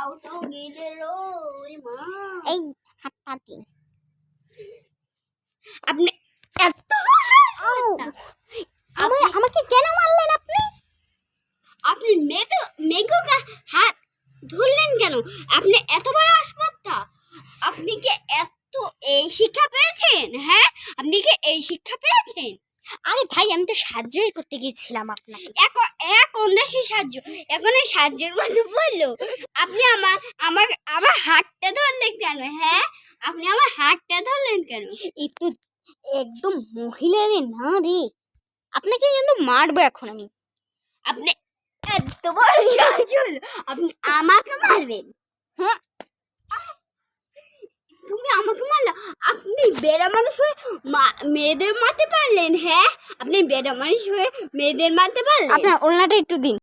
পাউটাও গেলে ওরে মা। এই হাতটা দিন। আপনি এত আমাকে কেন মারলেন আপনি? আপনি মেঘকে হাত ধরলেন কেন? আপনি এত বড় আসপত্তা, আপনি কি এত এই শিক্ষা পেয়েছেন? হ্যাঁ, আপনি কি এই শিক্ষা পেয়েছেন? আরে ভাই, আমি তো সাহায্যই করতে গিয়েছিলাম আপনাকে। এখন দেশে সাহায্য, এখন এই সাহায্যের মধ্যে বললো আপনি আমার হাতটা ধরলেন কেন? হ্যাঁ, আপনি আমার হাতটা ধরলেন কেন? এই তো একদম মহিলারে না রে, আপনাকে কিন্তু মারবো এখন আমি। আপনি এত বড় সাহস হলো, আপনি আমাকে মারবেন? হ্যাঁ, তুমি আমাকে মারলা? আপনি বেড়া মানুষ হয়ে মেয়েদের মারতে পারলেন? হ্যাঁ, আপনি বেড়া মানুষ হয়ে মেয়েদের মারতে পারলেন? আপনার ওড়নাটা একটু দিন।